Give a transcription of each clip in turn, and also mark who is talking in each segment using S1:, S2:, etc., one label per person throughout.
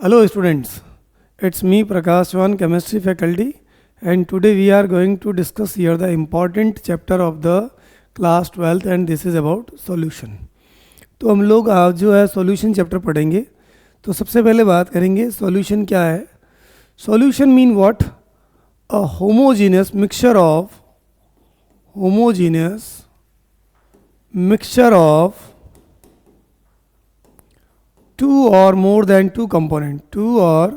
S1: Hello students, it's me Prakash Chauhan, chemistry faculty, and today we are going to discuss here the important chapter of the class 12th and this is about solution. तो हम लोग आज जो है solution chapter पढ़ेंगे. तो सबसे पहले बात करेंगे solution क्या है. Solution mean what? A homogeneous mixture of two or more than two components, two or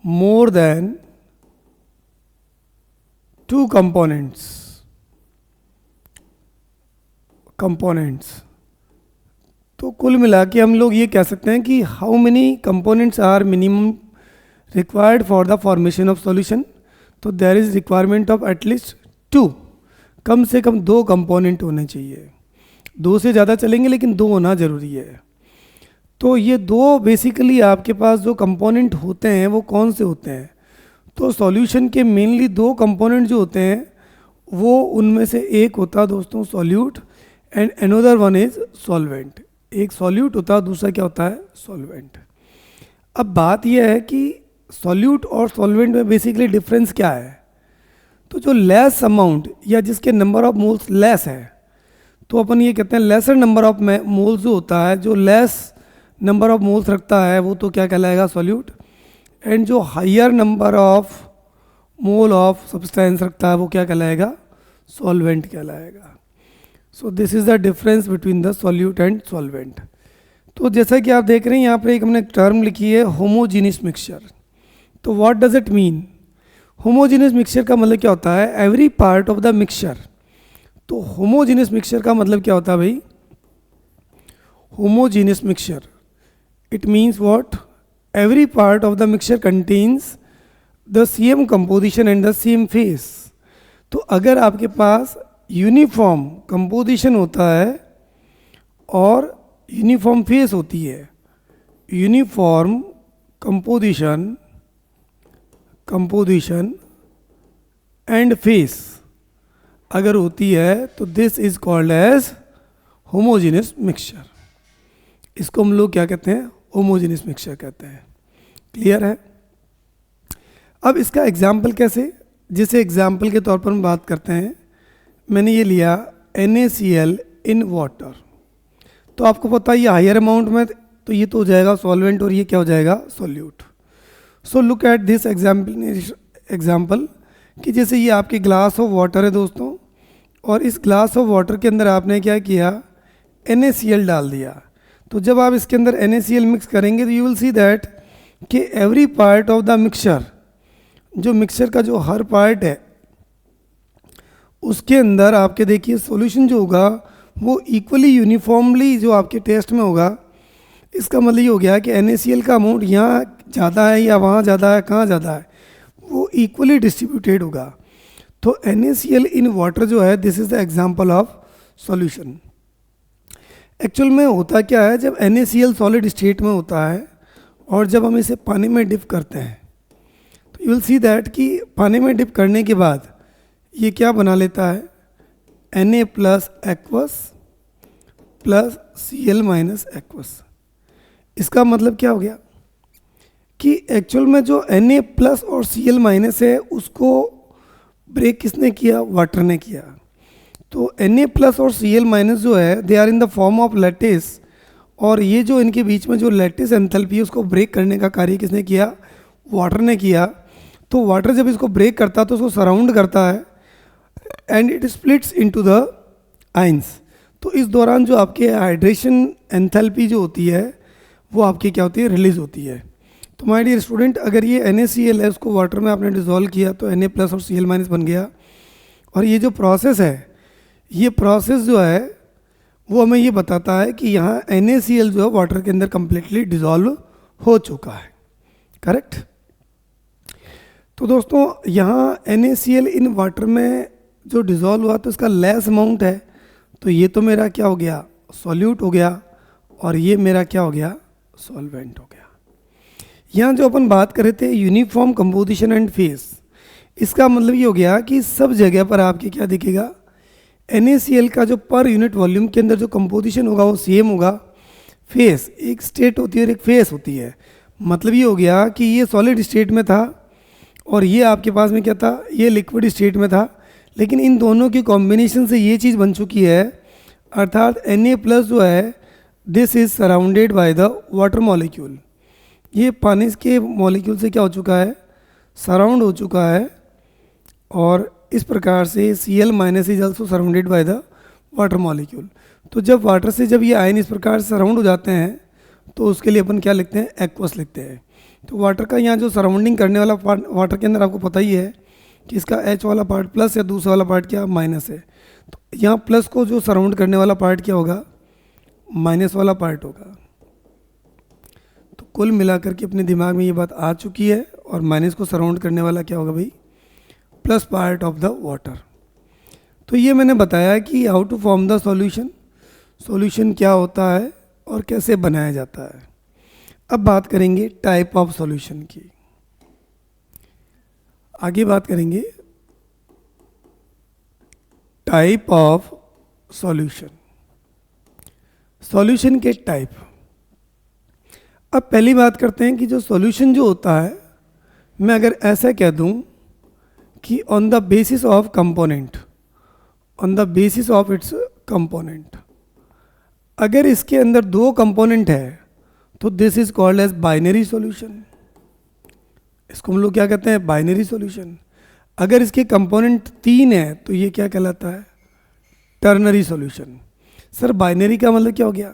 S1: more than two components. तो कुल मिला के हम लोग ये कह सकते हैं कि how many components are minimum required for the formation of solution. तो there is requirement of at least two, कम से कम दो कंपोनेंट होने चाहिए. दो से ज़्यादा चलेंगे लेकिन दो होना ज़रूरी है. तो ये दो बेसिकली आपके पास जो कंपोनेंट होते हैं वो कौन से होते हैं. तो सॉल्यूशन के मेनली दो कंपोनेंट जो होते हैं वो उनमें से एक होता है दोस्तों solute and another one is solvent. एक सॉल्यूट होता है, दूसरा क्या होता है सॉल्वेंट. अब बात यह है कि सॉल्यूट और सॉल्वेंट में बेसिकली डिफरेंस क्या है. तो जो लेस अमाउंट या जिसके नंबर ऑफ मोल्स लेस है तो अपन ये कहते हैं लेसर नंबर ऑफ मोल्स जो होता है, जो लेस नंबर ऑफ मोल्स रखता है वो तो क्या कहलाएगा सॉल्यूट. एंड जो higher number of mole of substance रखता है वो क्या कहलाएगा सॉल्वेंट कहलाएगा. So this is the difference between the solute and solvent. तो जैसा कि आप देख रहे हैं यहाँ पर एक हमने टर्म लिखी है होमोजीनियस मिक्सचर. तो what does it mean. Homogeneous mixture का मतलब क्या होता है every part of the mixture. तो होमोजीनियस मिक्सचर का मतलब क्या होता है भाई. Homogeneous mixture it means what? Every part of the mixture contains the same composition and the same phase. तो अगर आपके पास यूनिफॉर्म कंपोजिशन होता है और यूनिफॉर्म फेस होती है, यूनिफॉर्म कंपोजिशन एंड फेस अगर होती है तो this is called as homogeneous mixture. इसको हम लोग क्या कहते हैं होमोजेनियस मिक्सचर कहते हैं. क्लियर है. अब इसका एग्जाम्पल कैसे, जिसे एग्जाम्पल के तौर पर हम बात करते हैं. मैंने ये लिया NaCl इन वाटर. तो आपको पता है ये हायर अमाउंट में तो ये तो हो जाएगा सॉल्वेंट और ये क्या हो जाएगा solute. So look at this example कि जैसे ये आपके ग्लास ऑफ वाटर है दोस्तों और इस ग्लास ऑफ वाटर के अंदर आपने क्या किया NaCl डाल दिया. तो जब आप इसके अंदर NaCl मिक्स करेंगे तो यू विल सी दैट कि every part of the mixture, जो मिक्सचर का जो हर पार्ट है उसके अंदर आपके देखिए सॉल्यूशन जो होगा वो इक्वली यूनिफॉर्मली जो आपके टेस्ट में होगा. इसका मतलब ये हो गया कि NaCl का अमाउंट यहाँ ज़्यादा है या वहाँ ज़्यादा है, कहाँ ज़्यादा है, वो इक्वली डिस्ट्रीब्यूटेड होगा. तो NaCl इन वाटर जो है this is the example of solution. Actual में होता क्या है जब NaCl सॉलिड स्टेट में होता है और जब हम इसे पानी में डिप करते हैं तो यू विल सी दैट कि पानी में डिप करने के बाद ये क्या बना लेता है Na plus aqueous plus Cl minus aqueous. इसका मतलब क्या हो गया कि एक्चुअल में जो Na प्लस और Cl माइनस है उसको ब्रेक किसने किया, वाटर ने किया. तो Na प्लस और Cl माइनस जो है they are in the form of lattice और ये जो इनके बीच में जो लैटिस एंथैल्पी है उसको ब्रेक करने का कार्य किसने किया, वाटर ने किया. तो वाटर जब इसको ब्रेक करता है तो उसको सराउंड करता है and it splits into the ions. तो इस दौरान जो आपके हाइड्रेशन एंथैल्पी जो होती है वो आपकी क्या होती है रिलीज होती है. तो माय डियर स्टूडेंट अगर ये NaCl है उसको वाटर में आपने डिसॉल्व किया तो Na प्लस और Cl माइनस बन गया. और ये जो प्रोसेस है ये प्रोसेस जो है वो हमें ये बताता है कि यहाँ NaCl जो है वाटर के अंदर कम्प्लीटली डिसॉल्व हो चुका है. करेक्ट. तो दोस्तों यहाँ NaCl इन वाटर में जो डिसॉल्व हुआ तो इसका लेस अमाउंट है तो ये तो मेरा क्या हो गया सॉल्यूट हो गया और ये मेरा क्या हो गया सॉल्वेंट हो गया. यहाँ जो अपन बात कर रहे थे यूनिफॉर्म कंपोजिशन एंड फेस, इसका मतलब ये हो गया कि सब जगह पर आपके क्या दिखेगा NaCl का जो पर यूनिट वॉल्यूम के अंदर जो कंपोजिशन होगा वो सेम होगा. फेस एक स्टेट होती है और एक फेस होती है. मतलब ये हो गया कि ये सॉलिड स्टेट में था और ये आपके पास में क्या था, ये लिक्विड स्टेट में था, लेकिन इन दोनों की कॉम्बिनेशन से ये चीज़ बन चुकी है, अर्थात Na+ जो है this is surrounded by the water molecule. ये पानी के मॉलिक्यूल से क्या हो चुका है, सराउंड हो चुका है, और इस प्रकार से Cl- is also surrounded by the water molecule. तो जब वाटर से जब ये आयन इस प्रकार से सराउंड हो जाते हैं तो उसके लिए अपन क्या लिखते हैं, एक्वस लिखते हैं। तो वाटर का यहाँ जो सराउंडिंग करने वाला पार्ट वाटर के अंदर आपको पता ही है कि इसका H वाला पार्ट प्लस है, दूसरा वाला पार्ट क्या माइनस है। तो यहाँ प्लस को जो सराउंड करने वाला पार्ट क्या होगा, माइनस वाला पार्ट होगा। तो कुल मिलाकर के अपने दिमाग में ये बात आ चुकी है, और माइनस को सराउंड करने वाला क्या होगा भाई, plus part of the water. तो ये मैंने बताया कि how to form the solution, solution क्या होता है और कैसे बनाया जाता है। अब बात करेंगे टाइप ऑफ सॉल्यूशन की, आगे बात करेंगे टाइप ऑफ सॉल्यूशन, सॉल्यूशन के टाइप। अब पहली बात करते हैं कि जो सॉल्यूशन जो होता है, मैं अगर ऐसा कह दूं कि on the basis of component, on the basis of its component, अगर इसके अंदर दो कंपोनेंट है तो this is called as binary solution. इसको हम लोग क्या कहते हैं, बाइनरी सॉल्यूशन। अगर इसके कंपोनेंट 3 है तो ये क्या कहलाता है, टर्नरी सॉल्यूशन। सर बाइनरी का मतलब क्या हो गया,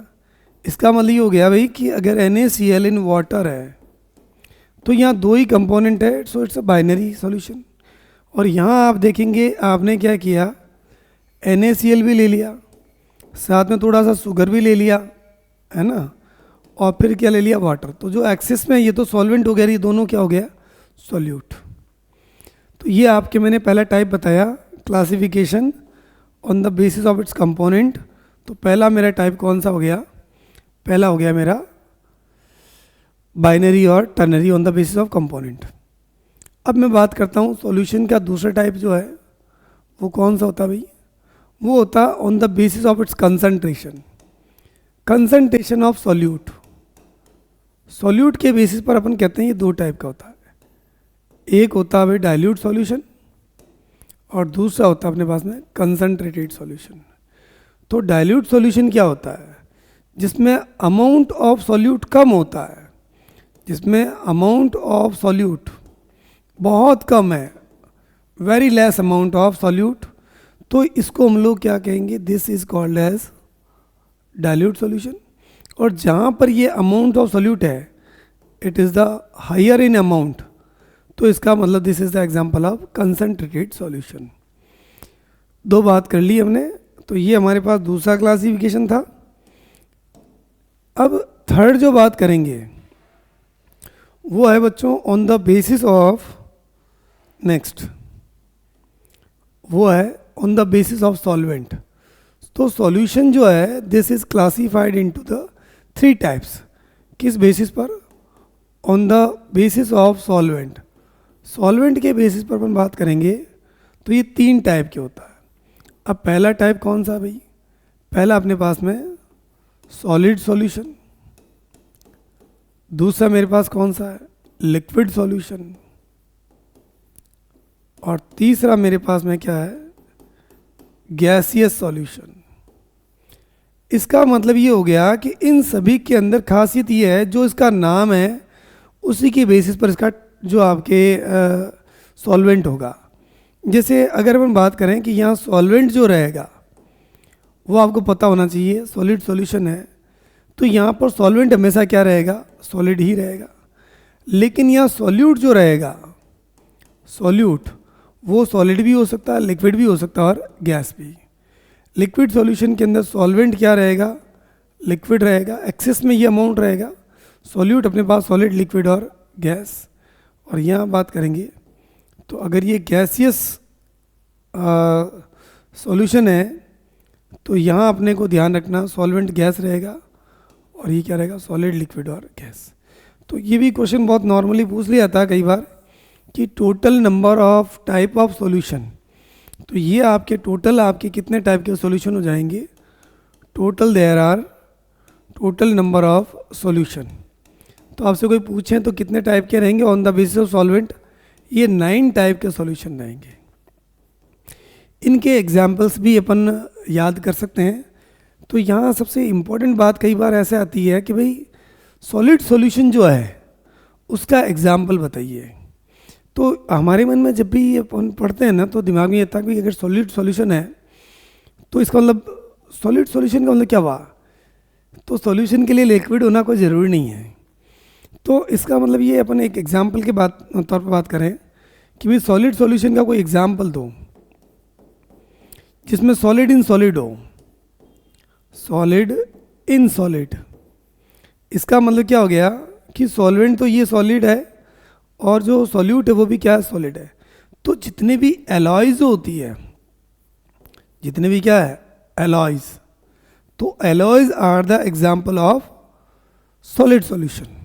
S1: इसका मतलब ये हो गया भाई कि अगर NaCl इन वाटर है तो यहाँ दो ही कंपोनेंट है, so it's a binary solution. और यहाँ आप देखेंगे आपने क्या किया, NaCl भी ले लिया, साथ में थोड़ा सा शुगर भी ले लिया, है ना, और फिर क्या ले लिया, वाटर। तो जो एक्सेस में ये तो सॉल्वेंट हो गया, ये दोनों क्या हो गया, सॉल्यूट। तो ये आपके मैंने पहला टाइप बताया, classification on the basis of its component. तो पहला मेरा टाइप कौन सा हो गया, पहला हो गया मेरा बाइनरी और ternary on the basis of component. अब मैं बात करता हूँ सॉल्यूशन का दूसरा टाइप जो है वो कौन सा होता है भाई, वो होता on the basis of it's concentration, concentration of solute. Solute के बेसिस पर अपन कहते हैं ये दो टाइप का होता है, एक होता है भाई डाइल्यूट सॉल्यूशन और दूसरा होता है अपने पास में कंसंट्रेटेड सॉल्यूशन। तो डाइल्यूट सॉल्यूशन क्या होता है, जिसमें अमाउंट ऑफ सॉल्यूट कम होता है, जिसमें अमाउंट ऑफ सॉल्यूट बहुत कम है, very less amount of solute. तो इसको हम लोग क्या कहेंगे, this is called as dilute solution. और जहाँ पर ये अमाउंट ऑफ सॉल्यूट है it is the higher in amount, तो इसका मतलब this is the example of concentrated solution. दो बात कर ली हमने, तो ये हमारे पास दूसरा क्लासिफिकेशन था। अब थर्ड जो बात करेंगे वो है बच्चों on the basis of, next वो है on the basis of solvent. तो सॉल्यूशन जो है this is classified into the 3 types. किस बेसिस पर, on the basis of solvent. Solvent के बेसिस पर अपन बात करेंगे तो ये 3 टाइप के होता है। अब पहला टाइप कौन सा भाई, पहला अपने पास में सॉलिड सॉल्यूशन, दूसरा मेरे पास कौन सा है, लिक्विड सॉल्यूशन, और तीसरा मेरे पास में क्या है, गैसियस सॉल्यूशन। इसका मतलब ये हो गया कि इन सभी के अंदर खासियत ये है जो इसका नाम है उसी के बेसिस पर इसका जो आपके सॉल्वेंट होगा। जैसे अगर अपन बात करें कि यहाँ सॉल्वेंट जो रहेगा वो आपको पता होना चाहिए, सॉलिड सॉल्यूशन है तो यहाँ पर सॉल्वेंट हमेशा क्या रहेगा, सॉलिड ही रहेगा। लेकिन यहाँ सॉल्यूट जो रहेगा, सॉल्यूट वो सॉलिड भी हो सकता है, लिक्विड भी हो सकता है और गैस भी। लिक्विड सॉल्यूशन के अंदर सॉल्वेंट क्या रहेगा, लिक्विड रहेगा, एक्सेस में ये अमाउंट रहेगा, सॉल्यूट अपने पास सॉलिड, लिक्विड और गैस। और यहाँ बात करेंगे तो अगर ये गैसियस सॉल्यूशन है तो यहाँ अपने को ध्यान रखना सॉल्वेंट गैस रहेगा और ये क्या रहेगा, सॉलिड, लिक्विड और गैस। तो ये भी क्वेश्चन बहुत नॉर्मली पूछ लिया जाता है कई बार कि total number of type of solution. तो ये आपके टोटल आपके कितने टाइप के सॉल्यूशन हो जाएंगे, total there are total number of solution. तो आपसे कोई पूछें तो कितने टाइप के रहेंगे on the basis of solvent, ये 9 टाइप के सॉल्यूशन रहेंगे। इनके एग्जाम्पल्स भी अपन याद कर सकते हैं। तो यहाँ सबसे इम्पोर्टेंट बात कई बार ऐसे आती है कि भाई सॉलिड सॉल्यूशन जो है उसका एग्जाम्पल बताइए। तो हमारे मन में जब भी ये अपन पढ़ते हैं ना तो दिमाग में ये था कि अगर सॉलिड सॉल्यूशन है तो इसका मतलब सॉलिड सॉल्यूशन का मतलब क्या हुआ, तो सॉल्यूशन के लिए लिक्विड होना कोई ज़रूरी नहीं है। तो इसका मतलब ये अपन एक एग्जाम्पल के तौर पर बात करें कि भाई सॉलिड सॉल्यूशन का कोई एग्जाम्पल दो जिसमें सॉलिड इन सॉलिड हो, सॉलिड इन सॉलिड। इसका मतलब क्या हो गया कि सॉल्वेंट तो ये सॉलिड है और जो सॉल्यूट है वो भी क्या है, सॉलिड है। तो जितने भी एलॉयज होती है, जितने भी क्या है एलॉयज, तो alloys are the example of solid solution.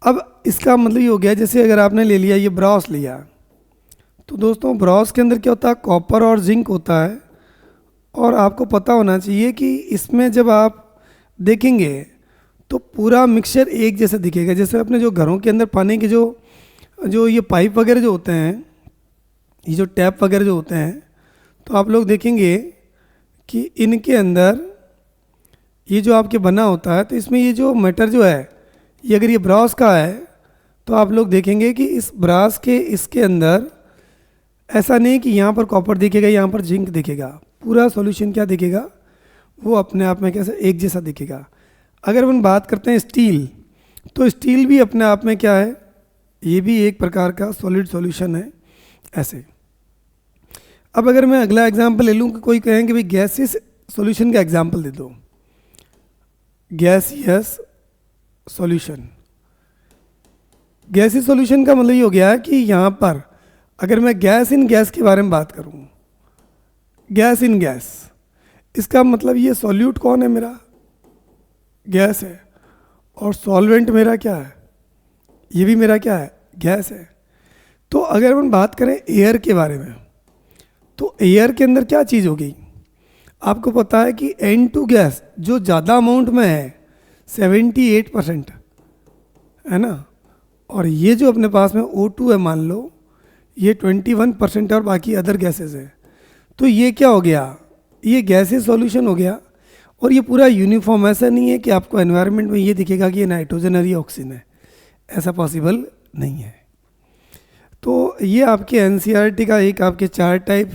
S1: अब इसका मतलब ये हो गया जैसे अगर आपने ले लिया ये ब्रॉस लिया, तो दोस्तों ब्रॉस के अंदर क्या होता है, कॉपर और जिंक होता है। और आपको पता होना चाहिए कि इसमें जब आप देखेंगे तो पूरा मिक्सचर एक जैसा दिखेगा। जैसे अपने जो घरों के अंदर पानी के जो ये पाइप वगैरह जो होते हैं, ये जो टैप वगैरह जो होते हैं, तो आप लोग देखेंगे कि इनके अंदर ये जो आपके बना होता है, तो इसमें ये जो मेटर जो है ये अगर ये ब्रास का है तो आप लोग देखेंगे कि इस ब्रास के इसके अंदर ऐसा नहीं कि यहाँ पर कॉपर दिखेगा, यहाँ पर जिंक दिखेगा। पूरा सॉल्यूशन क्या दिखेगा, वो अपने आप में कैसे एक जैसा दिखेगा। अगर हम बात करते हैं स्टील, तो स्टील भी अपने आप में क्या है, ये भी एक प्रकार का सॉलिड सॉल्यूशन है ऐसे। अब अगर मैं अगला एग्जांपल ले लूँ कि कोई कहें कि भाई गैसियस सॉल्यूशन का एग्जांपल दे दो, गैसियस सॉल्यूशन। गैसियस सॉल्यूशन का मतलब ये हो गया है कि यहाँ पर अगर मैं गैस इन गैस के बारे में बात करूँ, गैस इन गैस, इसका मतलब ये सॉल्यूट कौन है, मेरा गैस है, और सॉल्वेंट मेरा क्या है, ये भी मेरा क्या है, गैस है। तो अगर हम बात करें एयर के बारे में, तो एयर के अंदर क्या चीज़ होगी, आपको पता है कि N2 गैस जो ज़्यादा अमाउंट में है 78% है ना, और ये जो अपने पास में O2 है मान लो ये 21% और बाकी अदर गैसेस है। तो ये क्या हो गया, ये गैसेस सॉल्यूशन हो गया। और ये पूरा यूनिफॉर्म, ऐसा नहीं है कि आपको एनवायरनमेंट में ये दिखेगा कि ये नाइट्रोजन और ये ऑक्सीजन है, ऐसा पॉसिबल नहीं है। तो ये आपके एनसीईआरटी का एक आपके 4 टाइप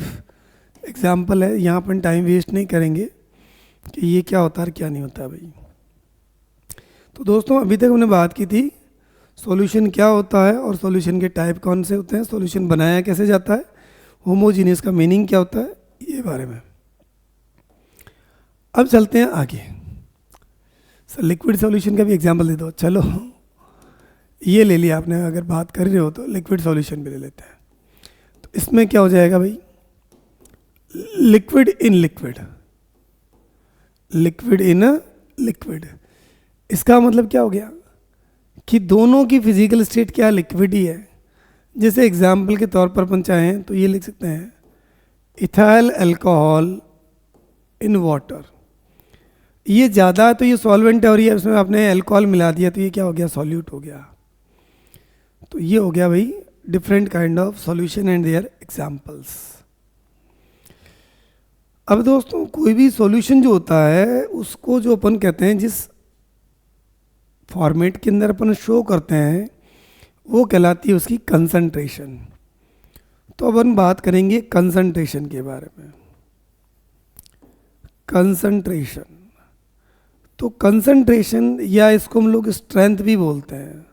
S1: एग्जाम्पल है। यहाँ पर टाइम वेस्ट नहीं करेंगे कि ये क्या होता है और क्या नहीं होता भाई। तो दोस्तों अभी तक हमने बात की थी सॉल्यूशन क्या होता है और सॉल्यूशन के टाइप कौन से होते हैं, सॉल्यूशन बनाया कैसे जाता है, होमोजीनियस का मीनिंग क्या होता है, ये बारे में। अब चलते हैं आगे। सर लिक्विड सॉल्यूशन का भी एग्जांपल दे दो। चलो ये ले लिया आपने, अगर बात कर रहे हो तो लिक्विड सॉल्यूशन भी ले लेते हैं। तो इसमें क्या हो जाएगा भाई, liquid in liquid, liquid in liquid. इसका मतलब क्या हो गया कि दोनों की फिजिकल स्टेट क्या लिक्विड ही है। जैसे एग्जाम्पल के तौर पर अपन चाहें तो ये लिख सकते हैं इथाइल अल्कोहल इन वाटर। ये ज़्यादा है तो ये सॉल्वेंट है और ये उसमें आपने अल्कोहल मिला दिया तो ये क्या हो गया, सॉल्यूट हो गया। तो ये हो गया भाई different kind of solution and there examples. अब दोस्तों कोई भी सॉल्यूशन जो होता है उसको जो अपन कहते हैं, जिस फॉर्मेट के अंदर अपन शो करते हैं वो कहलाती है उसकी कंसंट्रेशन। तो अब हम बात करेंगे कंसंट्रेशन के बारे में। कंसंट्रेशन, तो कंसंट्रेशन या इसको हम लोग स्ट्रेंथ भी बोलते हैं,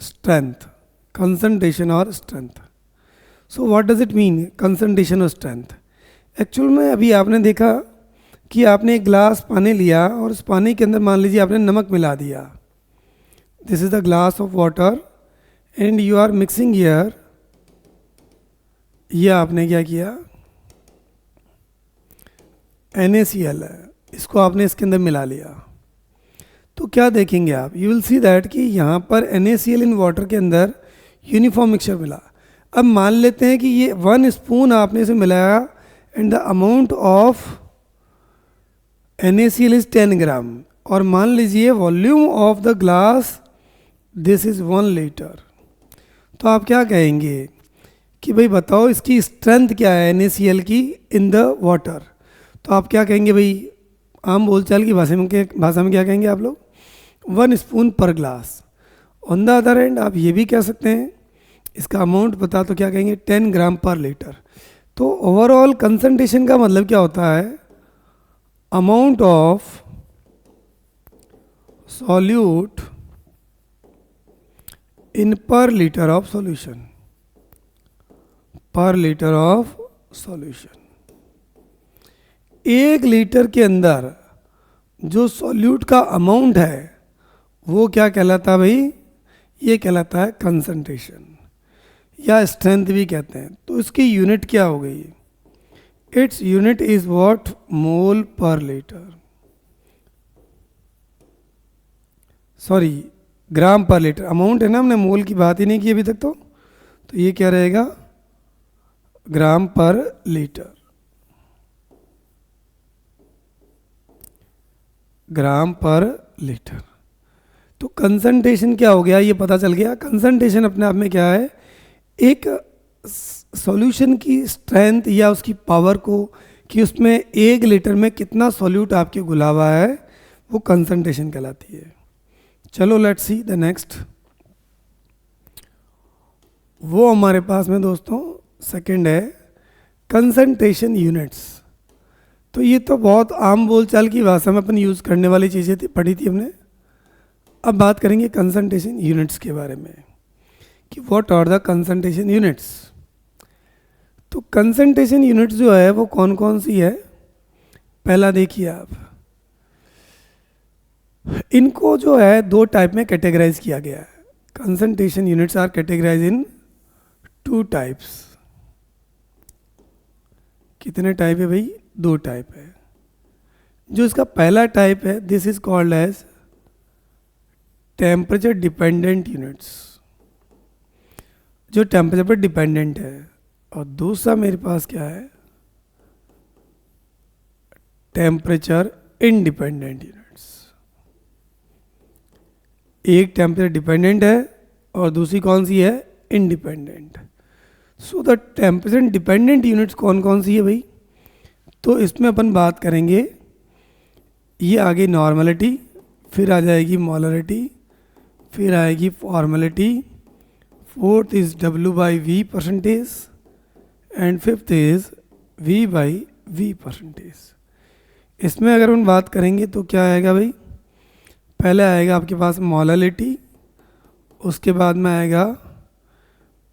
S1: स्ट्रेंथ, कंसंट्रेशन और strength. So what does it mean concentration और स्ट्रेंथ। एक्चुअल में अभी आपने देखा कि आपने एक ग्लास पानी लिया और उस पानी के अंदर मान लीजिए आपने नमक मिला दिया, this is the glass of water and you are mixing here. ये आपने क्या किया, NaCl है, इसको आपने इसके अंदर मिला लिया। तो क्या देखेंगे आप, यू विल सी दैट कि यहाँ पर NaCl इन वाटर के अंदर यूनिफॉर्म मिक्सचर मिला। अब मान लेते हैं कि ये 1 स्पून आपने इसे मिलाया and the amount of NaCl is 10 ग्राम, और मान लीजिए volume of the glass this is 1 litre, तो आप क्या कहेंगे कि भाई बताओ इसकी स्ट्रेंथ क्या है NaCl की इन द वाटर। तो आप क्या कहेंगे भाई, आम बोलचाल की भाषा में क्या कहेंगे आप लोग, 1 स्पून पर glass. On the other and आप ये भी कह सकते हैं, इसका अमाउंट पता तो क्या कहेंगे 10 ग्राम पर लीटर। तो ओवरऑल कंसंट्रेशन का मतलब क्या होता है, amount of solute in per litre of solution, पर लीटर ऑफ सॉल्यूशन। 1 लीटर के अंदर जो सॉल्यूट का अमाउंट है वो क्या कहलाता है भाई, ये कहलाता है कंसंट्रेशन या स्ट्रेंथ भी कहते हैं। तो इसकी यूनिट क्या हो गई, its unit is what, mole per litre, sorry ग्राम पर लीटर। अमाउंट है ना, हमने मोल की बात ही नहीं की अभी तक। तो ये क्या रहेगा, ग्राम पर लीटर, ग्राम पर लीटर। तो कंसंट्रेशन क्या हो गया ये पता चल गया। कंसंट्रेशन अपने आप में क्या है, एक सॉल्यूशन की स्ट्रेंथ या उसकी पावर को, कि उसमें 1 लीटर में कितना सॉल्यूट आपके घुला हुआ है, वो कंसंट्रेशन कहलाती है। चलो लेट्स सी द नेक्स्ट। वो हमारे पास में दोस्तों सेकंड है कंसंट्रेशन यूनिट्स। तो ये तो बहुत आम बोलचाल की भाषा में अपन यूज़ करने वाली चीज़ें थी, पढ़ी थी हमने। अब बात करेंगे कंसंट्रेशन यूनिट्स के बारे में कि what are the concentration units. तो कंसंट्रेशन यूनिट्स जो है वो कौन कौन सी है, पहला देखिए आप, इनको जो है 2 टाइप में कैटेगराइज किया गया है। Concentration units are categorize in 2 types. कितने टाइप है भाई, 2 टाइप है। जो इसका पहला टाइप है, this is called as temperature dependent units, जो टेम्परेचर पर डिपेंडेंट है। और दूसरा मेरे पास क्या है, टेम्परेचर इंडिपेंडेंट यूनिट्स। एक टेम्परेचर डिपेंडेंट है और दूसरी कौन सी है, independent. So the temperature dependent units कौन कौन सी है भाई, तो इसमें अपन बात करेंगे, ये आगे नॉर्मलिटी, फिर आ जाएगी मोलरिटी, फिर आएगी formality, fourth is W/V percentage and fifth is V/V percentage. इसमें अगर हम बात करेंगे तो क्या आएगा भाई, पहले आएगा आपके पास मोलरिटी, उसके बाद में आएगा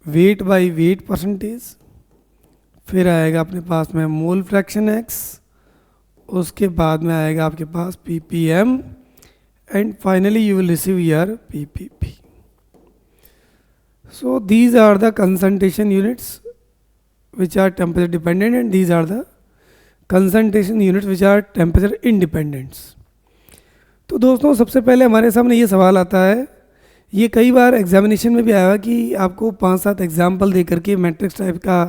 S1: weight/weight परसेंटेज, फिर आएगा अपने पास में मोल फ्रैक्शन x, उसके बाद में आएगा आपके पास ppm and finally you will receive your ppb। So these are the concentration units which are temperature dependent and these are the concentration units which are temperature independent। तो दोस्तों सबसे पहले हमारे सामने ये सवाल आता है, ये कई बार एग्जामिनेशन में भी आया कि आपको 5-7 एग्जाम्पल दे करके मैट्रिक्स टाइप का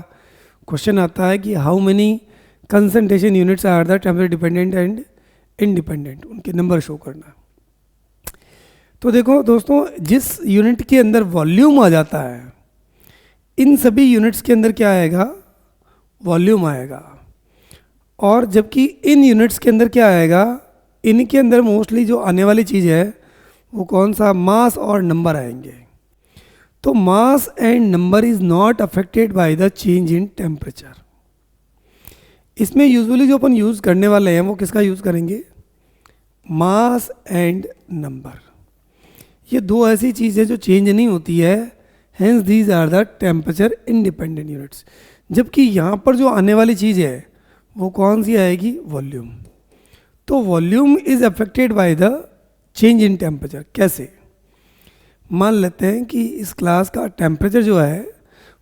S1: क्वेश्चन आता है कि how many concentration units are the temperature dependent and independent, उनके नंबर शो करना। तो देखो दोस्तों, जिस यूनिट के अंदर वॉल्यूम आ जाता है, इन सभी यूनिट्स के अंदर क्या आएगा, वॉल्यूम आएगा। और जबकि इन यूनिट्स के अंदर क्या आएगा, इनके अंदर मोस्टली जो आने वाली चीज़ है वो कौन सा, मास और नंबर आएंगे। तो मास and number is not affected by the change in temperature. इसमें यूजुअली जो अपन यूज़ करने वाले हैं वो किसका यूज़ करेंगे, मास एंड नंबर। ये 2 ऐसी चीज़ें जो चेंज नहीं होती है, hence these are the temperature independent units. जबकि यहाँ पर जो आने वाली चीज़ है वो कौन सी आएगी, वॉल्यूम। तो volume is affected by the change in temperature. कैसे, मान लेते हैं कि इस क्लास का टेम्परेचर जो है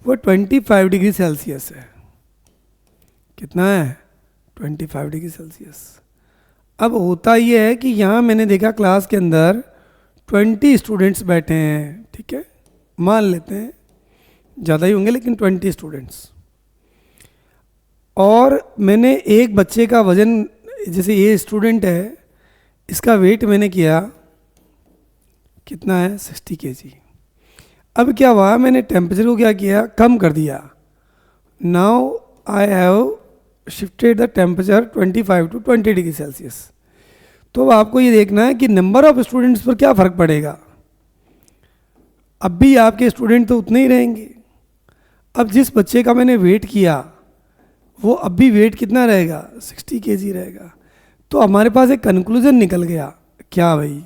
S1: वो 25 डिग्री सेल्सियस है। कितना है, 25 डिग्री सेल्सियस। अब होता ये है कि यहाँ मैंने देखा क्लास के अंदर 20 स्टूडेंट्स बैठे हैं, ठीक है, मान लेते हैं ज़्यादा ही होंगे लेकिन 20 स्टूडेंट्स। और मैंने एक बच्चे का वज़न, जैसे ये स्टूडेंट है, इसका वेट मैंने किया, कितना है 60 kg। अब क्या हुआ, मैंने टेम्परेचर को क्या किया, कम कर दिया। Now I have shifted the temperature 25 to 20 degree Celsius. तो अब आपको ये देखना है कि नंबर ऑफ स्टूडेंट्स पर क्या फ़र्क पड़ेगा। अब भी आपके स्टूडेंट तो उतने ही रहेंगे। अब जिस बच्चे का मैंने वेट किया वो अब भी वेट कितना रहेगा, 60 kg रहेगा। तो हमारे पास एक कंक्लूजन निकल गया, क्या भाई,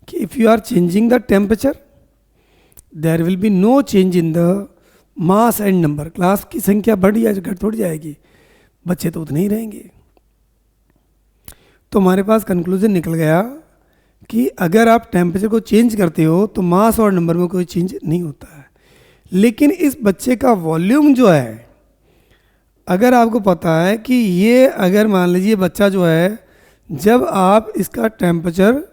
S1: कि if you are changing the temperature there will be no change in the mass and number. Class की संख्या बढ़ या घट थोड़ी जाएगी, बच्चे तो उतने ही रहेंगे। तो हमारे पास कंक्लूजन निकल गया कि अगर आप टेम्परेचर को चेंज करते हो तो मास और नंबर में कोई चेंज नहीं होता है। लेकिन इस बच्चे का वॉल्यूम जो है, अगर आपको पता है कि ये, अगर मान लीजिए बच्चा जो है, जब आप इसका टेम्परेचर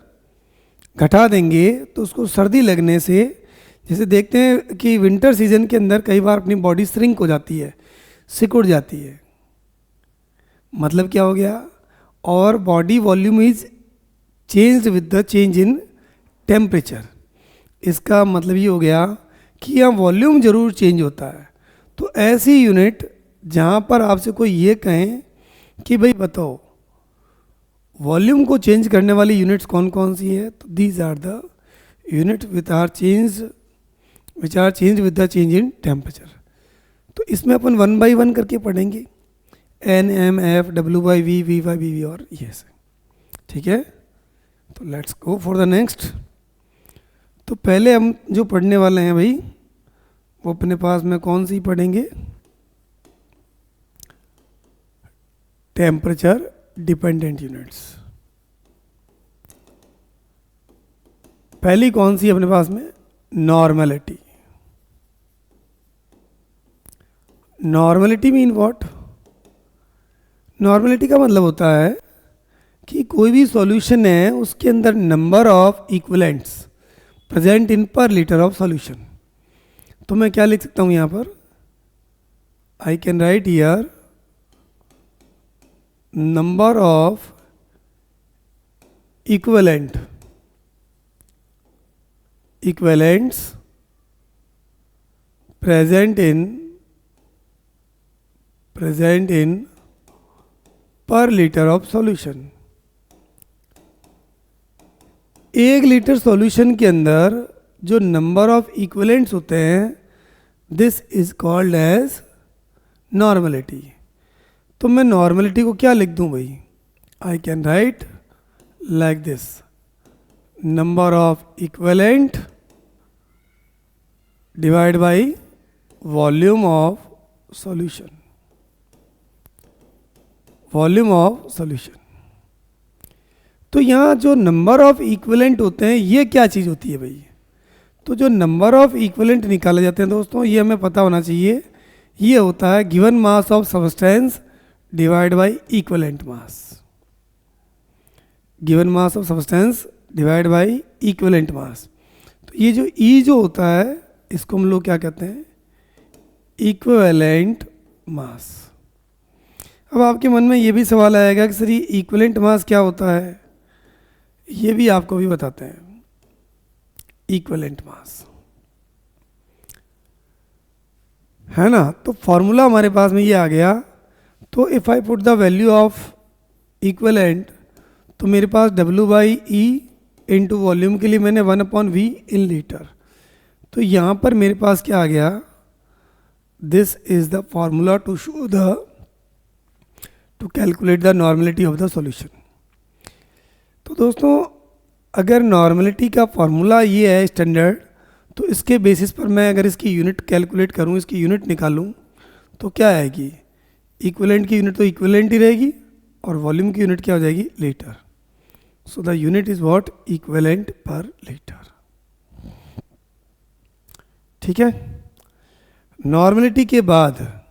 S1: घटा देंगे तो उसको सर्दी लगने से, जैसे देखते हैं कि विंटर सीजन के अंदर कई बार अपनी बॉडी श्रिंक हो जाती है, सिकुड़ जाती है। मतलब क्या हो गया, और body volume is change with the change in temperature. इसका मतलब ये हो गया कि यहाँ वॉल्यूम जरूर चेंज होता है। तो ऐसी यूनिट जहाँ पर आपसे कोई ये कहें कि भाई बताओ वॉल्यूम को चेंज करने वाली यूनिट्स कौन कौन सी है, तो these are the unit which are change with the change in temperature. तो इसमें अपन 1 by 1 करके पढ़ेंगे, N M F W by V V by V V और ये से, ठीक है। तो let's go for the next. तो पहले हम जो पढ़ने वाले हैं भाई, वो अपने पास में कौन सी पढ़ेंगे, टेम्परेचर डिपेंडेंट यूनिट्स। पहली कौन सी अपने पास में, normality. Normality mean what, normality का मतलब होता है कि कोई भी सॉल्यूशन है उसके अंदर number of equivalents present in per litre of solution. तो मैं क्या लिख सकता हूँ यहाँ पर, I can write here number of equivalents present in per litre of solution. 1 litre solution के अंदर जो नंबर ऑफ इक्विवेलेंट्स होते हैं, this is called as normality. तो मैं नॉर्मलिटी को क्या लिख दूं भाई, I can write like this, number of equivalent divide by volume of solution, volume of solution. तो यहाँ जो नंबर ऑफ इक्विवेलेंट होते हैं ये क्या चीज़ होती है भाई, तो जो नंबर ऑफ इक्विवेलेंट निकाले जाते हैं दोस्तों, ये हमें पता होना चाहिए। ये होता है given mass of substance divide by equivalent mass, given mass of substance divide by equivalent mass. तो ये जो ई जो होता है इसको हम लोग क्या कहते हैं, इक्विवेलेंट मास। अब आपके मन में ये भी सवाल आएगा कि सर ये इक्विवेलेंट मास क्या होता है, ये भी आपको भी बताते हैं। इक्विवेलेंट मास है ना, तो फॉर्मूला हमारे पास में ये आ गया। तो if I put the value of equivalent, तो मेरे पास W by E into volume के लिए मैंने 1/V इन लीटर। तो यहाँ पर मेरे पास क्या आ गया, this is the formula to show the to calculate the normality of the solution. तो दोस्तों अगर नॉर्मलिटी का फॉर्मूला ये है स्टैंडर्ड, तो इसके बेसिस पर मैं अगर इसकी यूनिट कैलकुलेट करूँ, इसकी यूनिट निकालूँ, तो क्या आएगी, इक्विवेलेंट की यूनिट तो इक्विवेलेंट ही रहेगी और वॉल्यूम की यूनिट क्या हो जाएगी, litre. So the unit is what, equivalent per litre. ठीक है। नॉर्मलिटी के बाद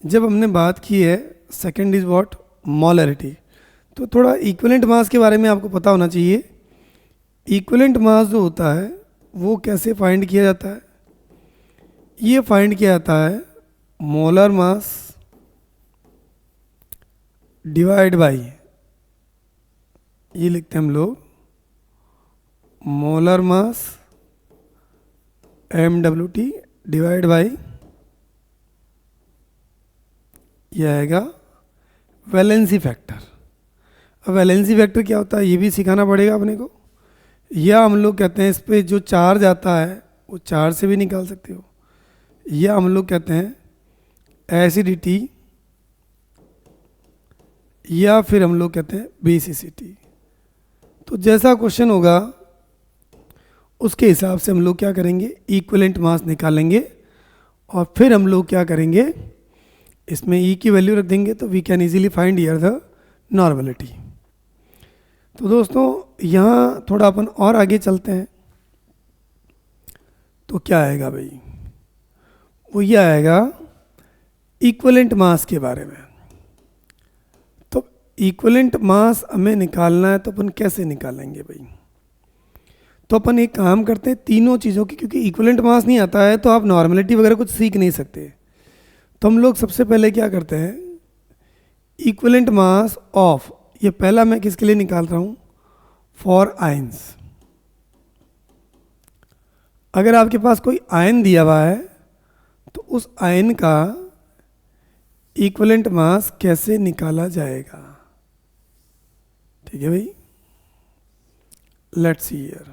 S1: जब हमने बात की है, सेकंड इज व्हाट, मोलरिटी। तो थोड़ा इक्विवेलेंट मास के बारे में आपको पता होना चाहिए। इक्विवेलेंट मास जो होता है वो कैसे फाइंड किया जाता है, ये फाइंड किया जाता है मोलर मास डिवाइड बाई ये लिखते हैं हम लोग molar mass MWT divide by, यह आएगा वैलेंसी फैक्टर। अब वैलेंसी फैक्टर क्या होता है ये भी सिखाना पड़ेगा अपने को। या हम लोग कहते हैं इस पे जो चार्ज आता है वो चार्ज से भी निकाल सकते हो, या हम लोग कहते हैं एसिडिटी, या फिर हम लोग कहते हैं बेसिसिटी। तो जैसा क्वेश्चन होगा उसके हिसाब से हम लोग क्या करेंगे, इक्विवेलेंट मास निकालेंगे और फिर हम लोग क्या करेंगे, इसमें E की वैल्यू रख देंगे तो we can easily find here the normality. तो दोस्तों यहाँ थोड़ा अपन और आगे चलते हैं तो क्या आएगा भाई, वो ये आएगा इक्विवेलेंट मास के बारे में। तो इक्विवेलेंट मास हमें निकालना है तो अपन कैसे निकालेंगे भाई, तो अपन एक काम करते हैं तीनों चीज़ों की, क्योंकि इक्विवेलेंट मास नहीं आता है तो आप नॉर्मलिटी वगैरह कुछ सीख नहीं सकते। तो हम लोग सबसे पहले क्या करते हैं, इक्विवेलेंट मास ऑफ, ये पहला मैं किसके लिए निकाल रहा हूँ, फॉर आयंस। अगर आपके पास कोई आयन दिया हुआ है तो उस आयन का इक्विवेलेंट मास कैसे निकाला जाएगा। ठीक है भाई, let's see here.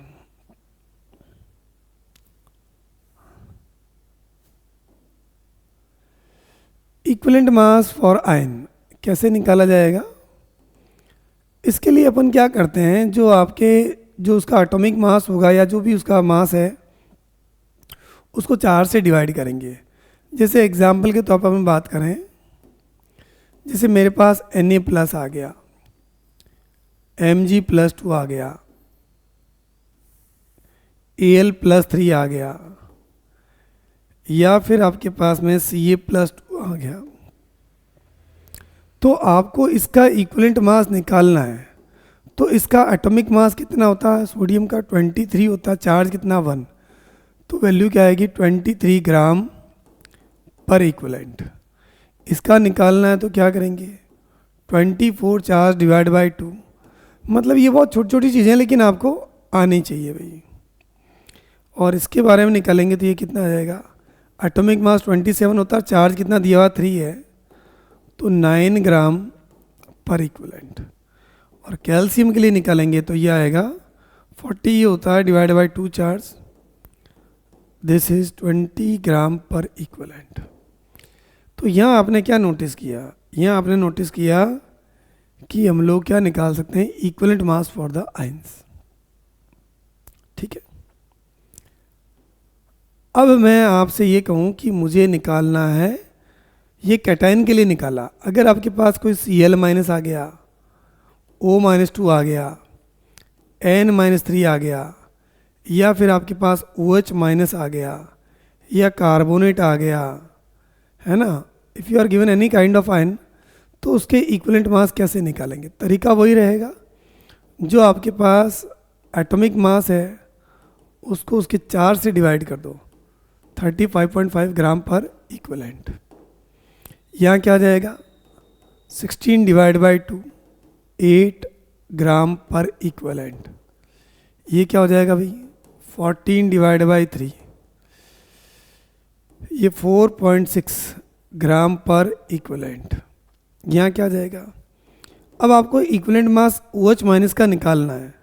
S1: Equivalent mass for ion कैसे निकाला जाएगा, इसके लिए अपन क्या करते हैं, जो आपके जो उसका एटॉमिक मास होगा या जो भी उसका मास है उसको 4 से डिवाइड करेंगे। जैसे एग्जाम्पल के तौर पर हम बात करें, जैसे मेरे पास Na प्लस आ गया, Mg प्लस 2 आ गया, Al प्लस 3 आ गया, या फिर आपके पास में Ca प्लस 2 आ गया, तो आपको इसका इक्विवेलेंट मास निकालना है। तो इसका एटॉमिक मास कितना होता है, सोडियम का 23 होता है, चार्ज कितना 1, तो वैल्यू क्या आएगी 23 ग्राम पर इक्विवेलेंट। इसका निकालना है तो क्या करेंगे, 24 चार्ज डिवाइड बाई 2। मतलब ये बहुत छोटी छोटी चीज़ें लेकिन आपको आनी चाहिए भाई। और इसके बारे में निकालेंगे तो ये कितना आ जाएगा, एटॉमिक मास 27 होता है, चार्ज कितना दिया हुआ 3 है, तो 9 ग्राम पर इक्विवेलेंट। और कैल्शियम के लिए निकालेंगे तो ये आएगा 40 होता है divide by 2 charge, this is 20 ग्राम पर इक्विवेलेंट। तो यहाँ आपने क्या नोटिस किया, यहाँ आपने नोटिस किया कि हम लोग क्या निकाल सकते हैं, equivalent mass for the ions. ठीक है, अब मैं आपसे ये कहूँ कि मुझे निकालना है, ये कैटायन के लिए निकाला, अगर आपके पास कोई Cl माइनस आ गया, O माइनस 2 आ गया, N माइनस 3 आ गया, या फिर आपके पास OH माइनस आ गया, या कार्बोनेट आ गया, है ना, if you are given any kind of ion, तो उसके इक्विवेलेंट मास कैसे निकालेंगे। तरीका वही रहेगा, जो आपके पास एटॉमिक मास है उसको उसके 4 से डिवाइड कर दो, 35.5 ग्राम पर इक्विवेलेंट। यहाँ क्या आ जाएगा, 16 डिवाइड बाई 2, 8 ग्राम पर इक्विवेलेंट। ये क्या हो जाएगा भाई, 14 डिवाइड बाई 3, ये 4.6 ग्राम पर इक्विवेलेंट। यहाँ क्या आ जाएगा, अब आपको इक्विवेलेंट मास OH माइनस का निकालना है,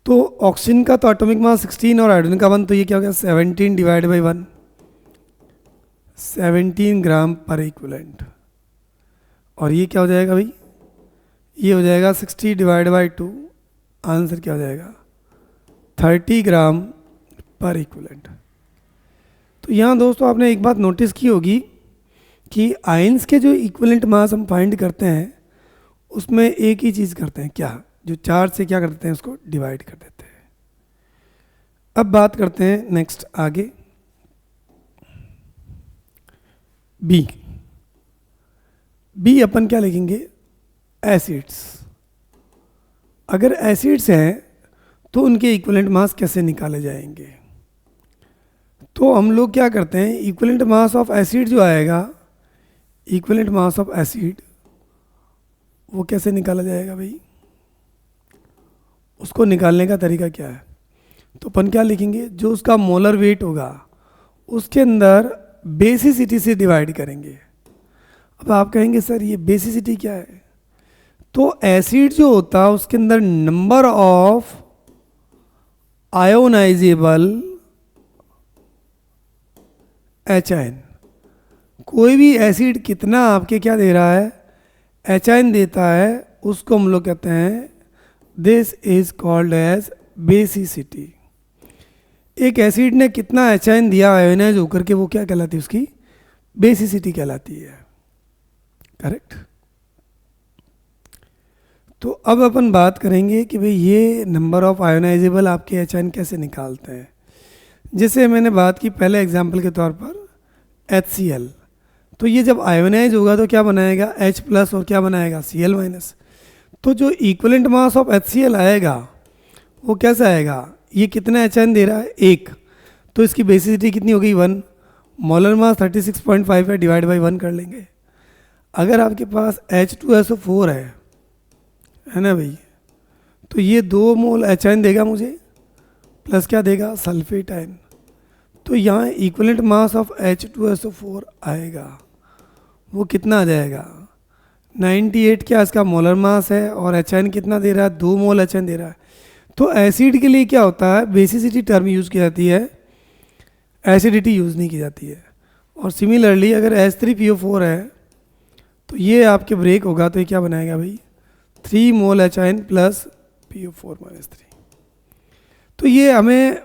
S1: तो ऑक्सीजन का तो एटॉमिक मास 16 और हाइड्रोजन का 1, तो ये क्या हो गया 17 डिवाइड बाई 1, 17 ग्राम पर इक्विवेलेंट। और ये क्या हो जाएगा भाई, ये हो जाएगा 60 डिवाइड बाई 2, आंसर क्या हो जाएगा 30 ग्राम पर इक्विवेलेंट। तो यहाँ दोस्तों आपने एक बात नोटिस की होगी कि आयंस के जो इक्विवेलेंट मास हम फाइंड करते हैं उसमें एक ही चीज़ करते हैं, क्या, जो 4 से क्या कर देते हैं उसको डिवाइड कर देते हैं। अब बात करते हैं नेक्स्ट आगे, बी। बी अपन क्या लिखेंगे, एसिड्स। अगर एसिड्स हैं तो उनके इक्विवेलेंट मास कैसे निकाले जाएंगे। तो हम लोग क्या करते हैं, इक्विवेलेंट मास ऑफ एसिड जो आएगा, इक्विवेलेंट मास ऑफ एसिड वो कैसे निकाला जाएगा भाई, उसको निकालने का तरीका क्या है? तो अपन क्या लिखेंगे, जो उसका मोलर वेट होगा उसके अंदर बेसिसिटी से डिवाइड करेंगे। अब आप कहेंगे सर ये बेसिसिटी क्या है? तो एसिड जो होता है उसके अंदर number of ionisable H ion, कोई भी एसिड कितना आपके क्या दे रहा है, एच आयन देता है, उसको हम लोग कहते हैं this is called as basicity. एक एसिड ने कितना एच आयन दिया आयोनाइज होकर के, वो क्या कहलाती है, उसकी बेसिसिटी कहलाती है। करेक्ट। तो अब अपन बात करेंगे कि भाई ये नंबर ऑफ आयोनाइजेबल आपके एच आयन कैसे निकालते हैं। जैसे मैंने बात की पहले एग्जाम्पल के तौर पर HCl, तो ये जब आयोनाइज होगा तो क्या बनाएगा, H प्लस, और क्या बनाएगा, Cl माइनस। तो जो इक्वलेंट मास ऑफ HCl आएगा वो कैसा आएगा, ये कितना एच आयन दे रहा है, 1, तो इसकी बेसिसिटी कितनी हो गई, 1। मोलर मास 36.5 है, डिवाइड बाई 1 कर लेंगे। अगर आपके पास H2SO4 है ना भाई, तो ये 2 मोल एच आयन देगा मुझे, प्लस क्या देगा, सल्फेट आयन। तो यहाँ इक्वलेंट मास ऑफ H2SO4 आएगा, वो कितना आ जाएगा, 98 क्या इसका मोलर मास है, और एच आयन कितना दे रहा है, 2 मोल एच आयन दे रहा है। तो एसिड के लिए क्या होता है, बेसिसिटी टर्म यूज़ की जाती है, एसिडिटी यूज़ नहीं की जाती है। और सिमिलरली अगर H3PO4 है तो ये आपके ब्रेक होगा, तो ये क्या बनाएगा भाई, 3 mole H ion plus PO4 minus 3। तो ये हमें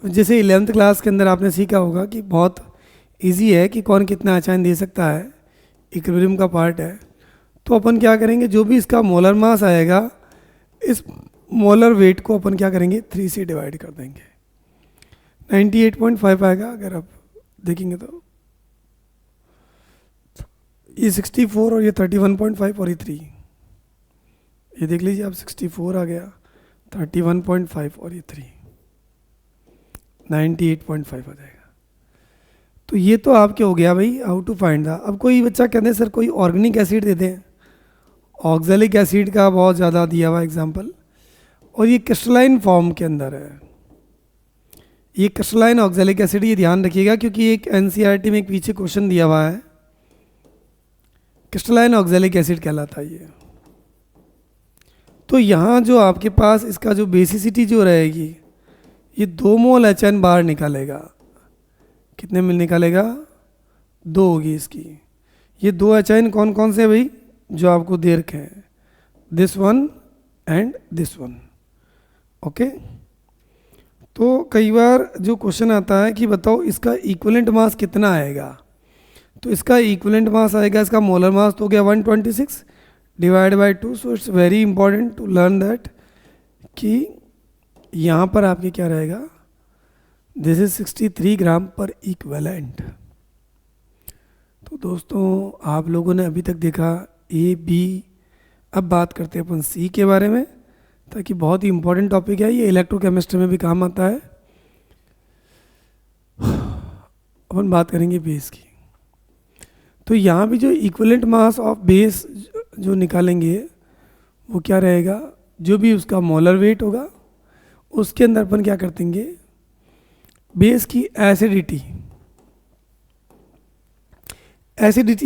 S1: जैसे 11th क्लास के अंदर आपने सीखा होगा कि बहुत इजी है कि कौन कितना एच आयन दे सकता है, इक्विलिब्रियम का पार्ट है। तो अपन क्या करेंगे, जो भी इसका मोलर मास आएगा, इस मोलर वेट को अपन क्या करेंगे, 3 से डिवाइड कर देंगे, 98.5 आएगा। अगर आप देखेंगे तो ये 64 और ये 31.5 और ये 3, ये देख लीजिए आप, 64 आ गया, 31.5 और ये 3, 98.5 आ जाएगा। तो ये तो आपके हो गया भाई हाउ टू फाइंड द। अब कोई बच्चा कहते हैं सर कोई ऑर्गेनिक एसिड दे दें, ऑक्जेलिक एसिड का बहुत ज़्यादा दिया हुआ एग्जाम्पल, और ये क्रिस्टलाइन फॉर्म के अंदर है, ये क्रिस्टलाइन ऑक्जेलिक एसिड, ये ध्यान रखिएगा क्योंकि एक एनसीईआरटी में एक पीछे क्वेश्चन दिया हुआ है, क्रिस्टलाइन ऑक्जेलिक एसिड कहलाता है ये। तो यहाँ जो आपके पास इसका जो बेसिसिटी जो रहेगी, ये 2 मोल एच एन बाहर निकालेगा, कितने मिल निकालेगा, 2 होगी इसकी। ये 2 एच आयन कौन कौन से भाई, जो आपको दे रखे हैं, this one and this one. Okay. तो कई बार जो क्वेश्चन आता है कि बताओ इसका इक्विवेलेंट मास कितना आएगा, तो इसका इक्विवेलेंट मास आएगा, इसका मोलर मास तो हो गया 126 divide by 2। So it's very important to learn that कि यहाँ पर आपके क्या रहेगा, दिस इज 63 ग्राम पर इक्विवेलेंट। तो दोस्तों आप लोगों ने अभी तक देखा ए बी, अब बात करते हैं अपन सी के बारे में, ताकि बहुत ही इंपॉर्टेंट टॉपिक है, ये इलेक्ट्रोकेमिस्ट्री में भी काम आता है। अपन बात करेंगे बेस की। तो यहाँ भी जो इक्विवेलेंट मास ऑफ बेस जो निकालेंगे वो क्या रहेगा, जो भी उसका मोलर वेट होगा उसके अंदर अपन क्या कर देंगे, बेस की एसिडिटी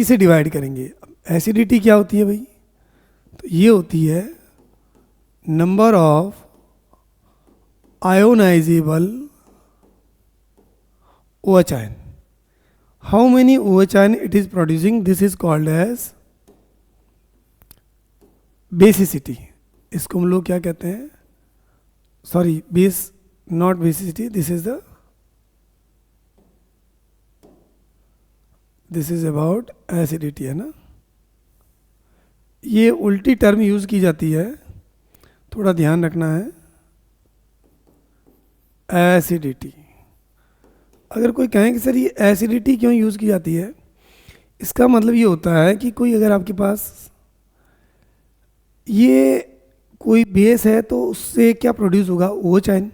S1: से डिवाइड करेंगे। एसिडिटी क्या होती है भाई, तो ये होती है number of ionisable OH ion, how many OH ion it is producing, this is called as basicity। इसको हम लोग क्या कहते हैं, sorry base not basicity, this is about acidity, है ना। ये उल्टी टर्म यूज की जाती है, थोड़ा ध्यान रखना है। एसिडिटी, अगर कोई कहें कि सर ये एसिडिटी क्यों यूज़ की जाती है, इसका मतलब ये होता है कि कोई अगर आपके पास ये कोई बेस है तो उससे क्या प्रोड्यूस होगा, OH आयन।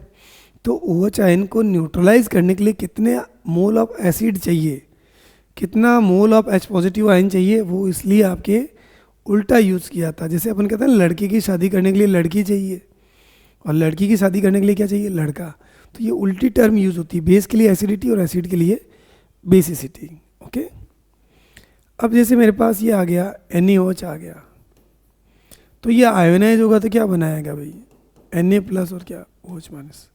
S1: तो OH आयन को न्यूट्रलाइज करने के लिए कितने मोल ऑफ एसिड चाहिए, कितना mole of H positive ion चाहिए, वो इसलिए आपके उल्टा यूज़ किया था। जैसे अपन कहते हैं लड़के की शादी करने के लिए लड़की चाहिए, और लड़की की शादी करने के लिए क्या चाहिए, लड़का। तो ये उल्टी टर्म यूज़ होती है, बेस के लिए एसिडिटी और एसिड के लिए बेसिसिटी। ओके, अब जैसे मेरे पास ये आ गया NaOH आ गया, तो ये आयोनाइज होगा तो क्या बनाएगा भाई, Na प्लस और क्या OH minus.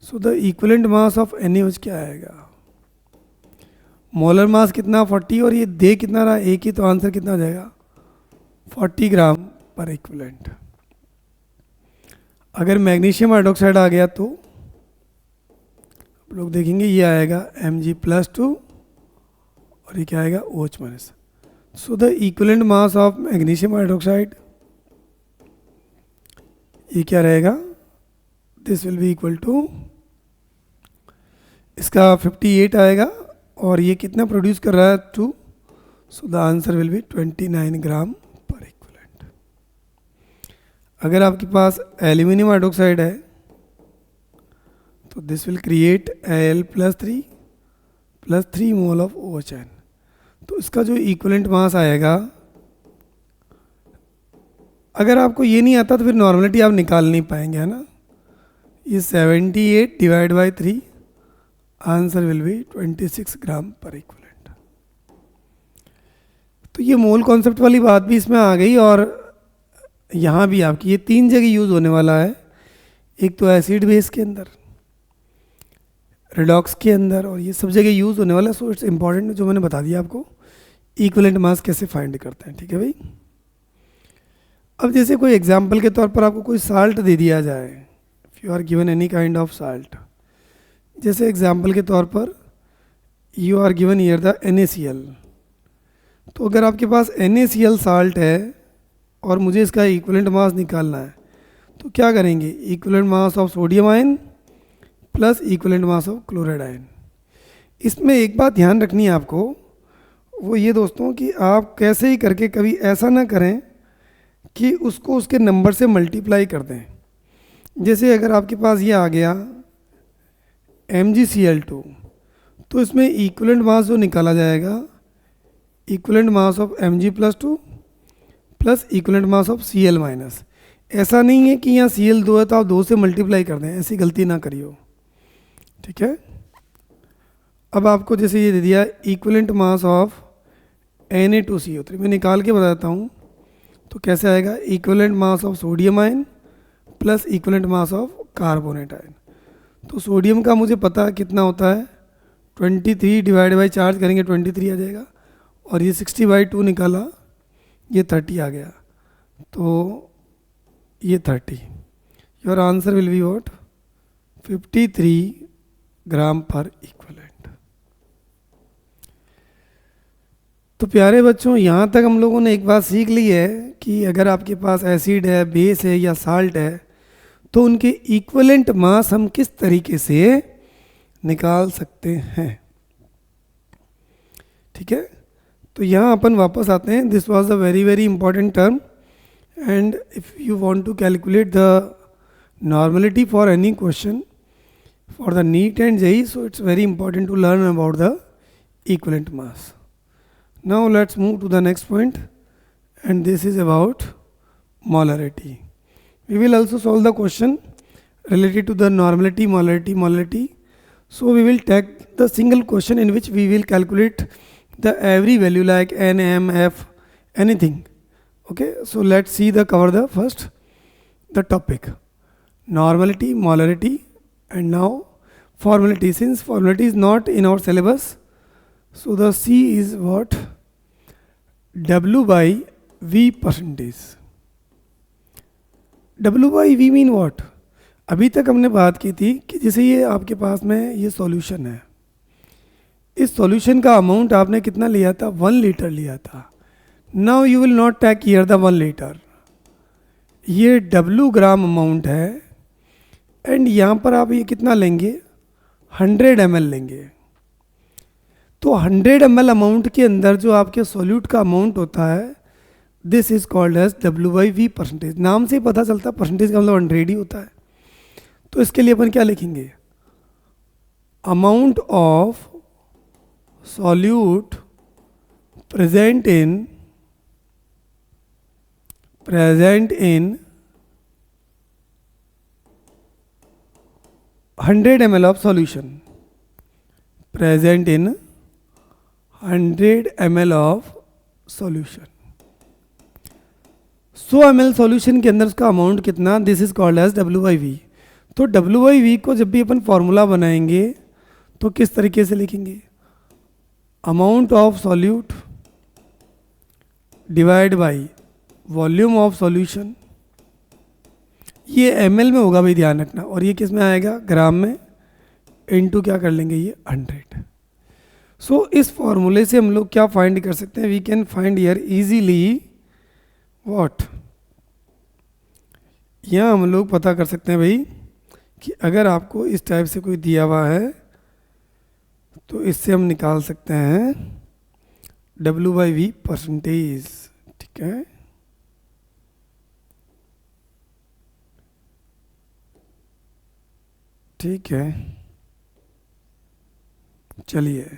S1: So the equivalent mass of NaOH क्या आएगा, मोलर मास कितना 40 और ये दे कितना रहा एक ही, तो आंसर कितना आ जाएगा 40 ग्राम पर इक्विवेलेंट। अगर मैग्नीशियम हाइड्रोक्साइड आ गया तो आप लोग देखेंगे ये आएगा Mg+2 और ये क्या आएगा OH minus. So the equivalent mass of magnesium hydroxide ये क्या रहेगा, this will be equal to, इसका 58 आएगा और ये कितना प्रोड्यूस कर रहा है 2, so the answer will B 29 ग्राम पर इक्विवेलेंट। अगर आपके पास एल्यूमिनियम हाइड्रोक्साइड है तो this will create Al+3 mole of OHN। तो इसका जो इक्विवेलेंट मास आएगा, अगर आपको ये नहीं आता तो फिर नॉर्मलिटी आप निकाल नहीं पाएंगे, है ना। ये 78 divide by 3, answer will B 26 ग्राम पर इक्विवेलेंट। तो ये मोल कॉन्सेप्ट वाली बात भी इसमें आ गई, और यहाँ भी आपकी ये 3 जगह यूज़ होने वाला है, एक तो एसिड बेस के अंदर, रिडॉक्स के अंदर, और ये सब जगह यूज़ होने वाला है। सो इट्स इंपॉर्टेंट जो मैंने बता दिया आपको, इक्विवेलेंट मास कैसे फाइंड करते हैं, ठीक है भाई। अब जैसे कोई एग्जाम्पल के तौर पर आपको कोई साल्ट दे दिया जाए, if you are given any kind of salt, जैसे एग्जाम्पल के तौर पर you are given here the NaCl। तो अगर आपके पास NaCl साल्ट है और मुझे इसका इक्विवेलेंट मास निकालना है, तो क्या करेंगे, equivalent mass of sodium ion plus equivalent mass of chloride ion. इसमें एक बात ध्यान रखनी है आपको, वो ये दोस्तों कि आप कैसे ही करके कभी ऐसा ना करें कि उसको उसके नंबर से मल्टीप्लाई कर दें। जैसे अगर आपके पास ये आ गया MgCl2, तो इसमें इक्विवेलेंट मास जो निकाला जाएगा, equivalent mass of Mg+2 plus equivalent mass of Cl minus. ऐसा नहीं है कि यहाँ Cl2 है तो आप 2 से मल्टीप्लाई कर दें, ऐसी गलती ना करियो, ठीक है। अब आपको जैसे ये दे दिया इक्विवेलेंट मास ऑफ Na2CO3, मैं निकाल के बताता हूँ। तो कैसे आएगा, equivalent mass of sodium ion plus equivalent mass of carbonate ion. तो सोडियम का मुझे पता कितना होता है 23 डिवाइड बाई चार्ज करेंगे 23 आ जाएगा, और ये 60/2 निकाला, ये 30 आ गया, तो ये 30। Your answer will be what, 53 ग्राम पर इक्विवेलेंट। तो प्यारे बच्चों, यहाँ तक हम लोगों ने एक बात सीख ली है कि अगर आपके पास एसिड है, बेस है या साल्ट है, तो उनके इक्विवेलेंट मास हम किस तरीके से निकाल सकते हैं, ठीक है। तो यहाँ अपन वापस आते हैं, this was a very very important term, and if you want to calculate the normality for any question for the NEET and JEE, so it's very important to learn about the equivalent mass. Now let's move to the next point, and this is about molarity. We will also solve the question related to the normality, molarity. So we will take the single question in which we will calculate the every value like N, M, F, anything. Okay, so let's see the cover the first the topic normality, molarity, and now formality. Since formality is not in our syllabus, so the C is what, W by V percentage. W by V mean what? अभी तक हमने बात की थी कि जैसे ये आपके पास में ये सॉल्यूशन है, इस सॉल्यूशन का अमाउंट आपने कितना लिया था, 1 लीटर लिया था। Now you will not take here the 1 litre, ये W ग्राम अमाउंट है, एंड यहाँ पर आप ये कितना लेंगे, 100 ml लेंगे। तो 100 ml अमाउंट के अंदर जो आपके सॉल्यूट का अमाउंट होता है, this is called as W by V percentage. नाम से ही पता चलता है परसेंटेज का मतलब 100 ही होता है। तो इसके लिए अपन क्या लिखेंगे, amount of solute present in 100 ml of solution present in 100 ml of solution. 100 ml solution के अंदर उसका अमाउंट कितना, this is called as W/V. तो W/V को जब भी अपन फॉर्मूला बनाएंगे तो किस तरीके से लिखेंगे, amount of solute divide by volume of solution. ये ml में होगा भाई, ध्यान रखना, और ये किस में आएगा, ग्राम में, इनटू क्या कर लेंगे ये 100. सो इस फॉर्मूले से हम लोग क्या फाइंड कर सकते हैं, we can find here easily what, यहाँ हम लोग पता कर सकते हैं भाई कि अगर आपको इस टाइप से कोई दिया हुआ है तो इससे हम निकाल सकते हैं W/V परसेंटेज. ठीक है, ठीक है, चलिए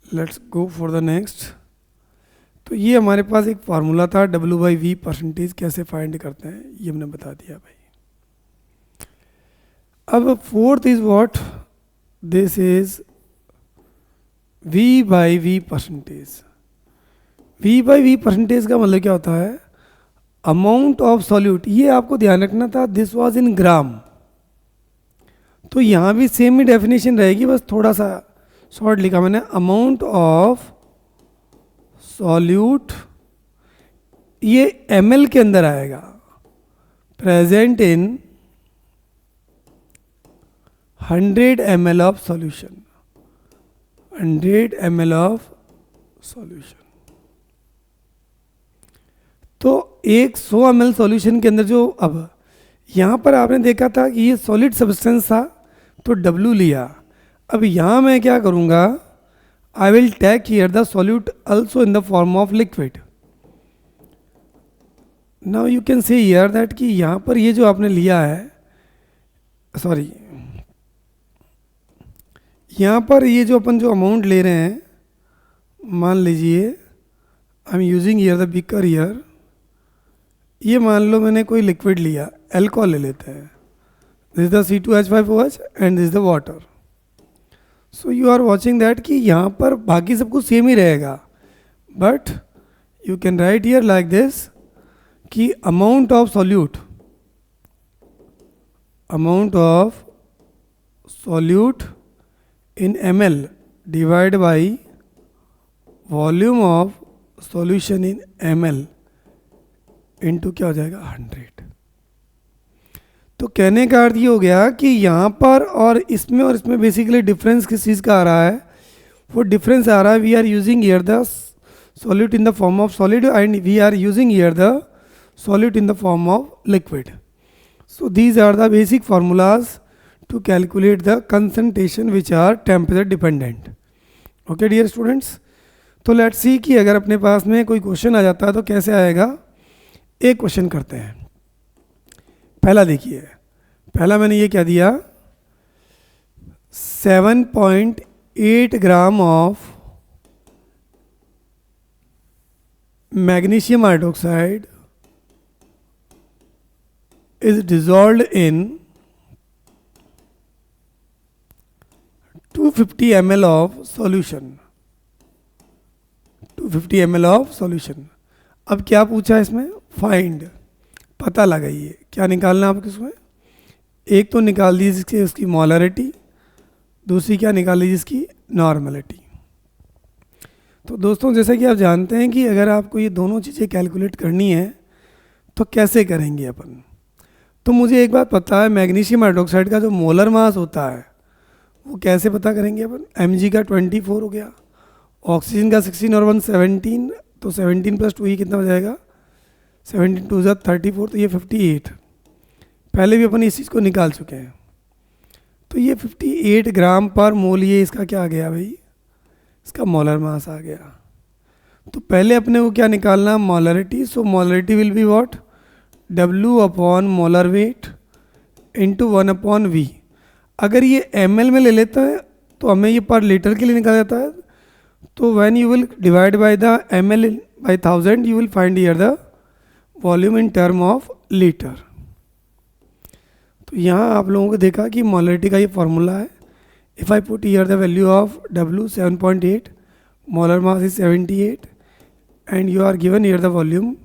S1: let's go for the next. तो ये हमारे पास एक फार्मूला था W/V परसेंटेज कैसे फाइंड करते हैं, ये हमने बता दिया भाई. अब fourth is what, this is V/V percentage. V/V percentage का मतलब क्या होता है, अमाउंट ऑफ सॉल्यूट. ये आपको ध्यान रखना था, दिस वाज इन ग्राम. तो यहाँ भी सेम ही डेफिनेशन रहेगी, बस थोड़ा सा शॉर्ट लिखा मैंने, अमाउंट ऑफ सॉल्यूट, ये ml के अंदर आएगा, present in 100 ml of solution, 100 ml of solution. तो एक 100 ml सॉल्यूशन के अंदर जो, अब यहाँ पर आपने देखा था कि ये सॉलिड सब्सटेंस था तो W लिया. अब यहाँ मैं क्या करूँगा, I will take here the solute also in the form of liquid. Now you can say here that कि यहाँ पर ये जो आपने लिया है, सॉरी, यहाँ पर ये जो अपन जो अमाउंट ले रहे हैं, मान लीजिए I am using here the beaker here, ये मान लो मैंने कोई लिक्विड लिया, अल्कोहल ले लेते हैं, this is the C2H5OH and this is the water. So you are watching that कि यहाँ पर बाकी सब कुछ सेम ही रहेगा, but you can write here like this कि amount of solute, amount of solute in ml divide by volume of solution in ml into क्या हो जाएगा 100. तो कहने का अर्थ ये हो गया कि यहाँ पर और इसमें बेसिकली डिफरेंस किस चीज़ का आ रहा है, वो डिफरेंस आ रहा है, we are using here the solute in the form of solid and we are using here the solute in the form of liquid. So these are the basic formulas to calculate the concentration which are temperature dependent. Okay dear students, तो let's see कि अगर अपने पास में कोई question आ जाता है तो कैसे आएगा. एक क्वेश्चन करते हैं. पहला देखिए, पहला मैंने ये क्या दिया, 7.8 gram of magnesium hydroxide is dissolved in 250 ml of solution, 250 ml of solution. अब क्या पूछा इसमें, फाइंड, पता लगाइए, क्या निकालना है आपको इसमें. एक तो निकाल दीजिए जिसकी उसकी मोलरिटी, दूसरी क्या निकाल लीजिए इसकी नॉर्मलिटी. तो दोस्तों जैसा कि आप जानते हैं कि अगर आपको ये दोनों चीज़ें कैलकुलेट करनी है तो कैसे करेंगे अपन. तो मुझे एक बात पता है, मैग्नीशियम हाइड्रोक्साइड का जो मोलर मास होता है वो कैसे पता करेंगे अपन. Mg का 24 हो गया, ऑक्सीजन का 16 और 1 17, तो 17 + 2 ये कितना हो जाएगा, 17 2 = 34, तो ये 58. पहले भी अपन इस चीज़ को निकाल चुके हैं. तो ये 58 ग्राम पर मोल, ये इसका क्या आ गया भाई, इसका मोलर मास आ गया. तो पहले अपने को क्या निकालना, molarity. So molarity will be what, W upon molar weight into 1/V. अगर ये ml में ले लेते हैं तो हमें ये पर लीटर के लिए निकाल जाता है. तो when you will divide by the ml by 1000 you will find here the volume in term of liter. तो यहाँ आप लोगों को देखा कि मोलरिटी का ये फार्मूला है. If I put here the value of W 7.8, molar mass is 78 and you are given here the volume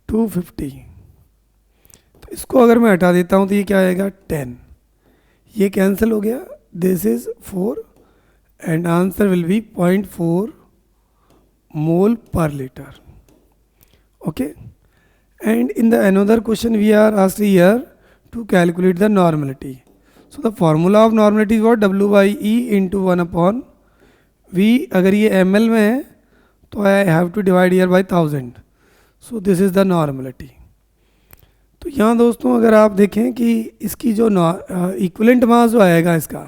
S1: 250. तो इसको अगर मैं हटा देता हूँ तो ये क्या आएगा 10. ये कैंसिल हो गया. This is 4 and answer will B 0.4 mole per litre. Okay. And in the another question we are asked here to calculate the normality. So the formula of normality is what? W by E into 1 upon V. अगर ये ml में है तो I have to divide here by 1000. So this is the normality. तो यहाँ दोस्तों अगर आप देखें कि इसकी जो इक्विवेलेंट मास जो आएगा इसका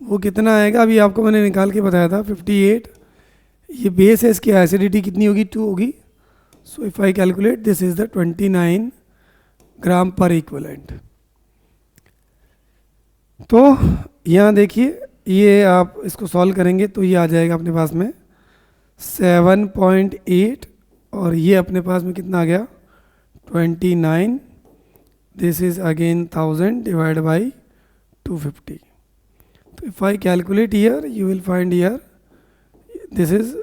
S1: वो कितना आएगा, अभी आपको मैंने निकाल के बताया था 58. ये बेस है, इसकी एसिडिटी कितनी होगी 2 होगी. So if I calculate, this is the 29 ग्राम पर इक्विवेलेंट. तो यहाँ देखिए ये आप इसको सॉल्व करेंगे तो ये आ जाएगा अपने पास में 7.8 और ये अपने पास में कितना आ गया 29. This is again 1000 divide by 250. तो if I calculate here you will find here this is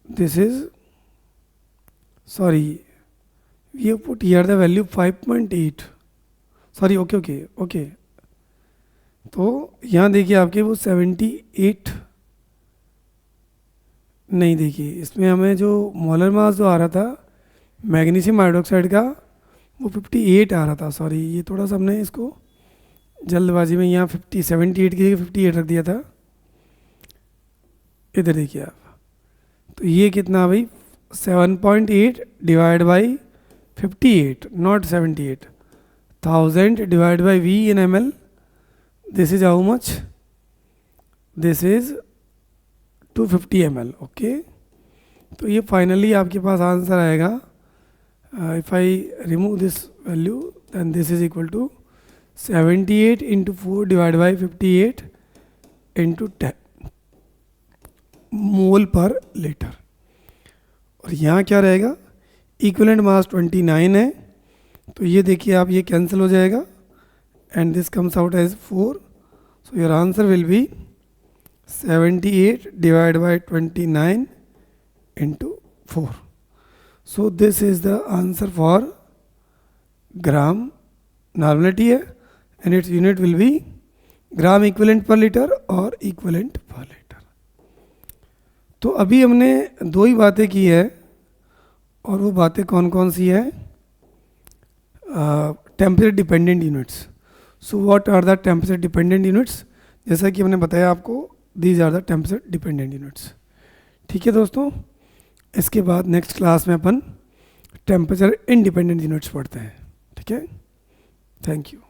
S1: this is, sorry, we have put here the value 5.8. sorry, okay. तो यहाँ देखिए आपके वो 78 नहीं, देखिए इसमें हमें जो मोलर मास जो आ रहा था मैग्नीशियम हाइड्रोक्साइड का वो 58 आ रहा था. सॉरी, ये थोड़ा सा हमने इसको जल्दबाजी में यहाँ 78 की जगह 58 रख दिया था. इधर देखिए आप, तो ये कितना भाई 7.8 divide by 58, not 78. 1000 divide by V in ml. This is how much? This is 250 ml. Okay. तो ये फाइनली आपके पास आंसर आएगा. If I remove this value then this is equal to 78 into 4 divide by 58 into 10 mole per litre. और यहाँ क्या रहेगा, equivalent mass 29 है तो ये देखिए आप, ये कैंसिल हो जाएगा and this comes out as 4. So your answer will be 78 divide by 29 into 4. So this is the answer for gram. Normality है and it's unit will be gram equivalent per litre और equivalent per litre. तो अभी हमने 2 ही बातें की है और वो बातें कौन कौन सी है? Temperature dependent units. So what are the temperature dependent units? जैसा कि हमने बताया आपको, these are the temperature dependent units. ठीक है दोस्तों, इसके बाद नेक्स्ट क्लास में अपन टेम्परेचर इंडिपेंडेंट यूनिट्स पढ़ते हैं. ठीक है, थैंक यू.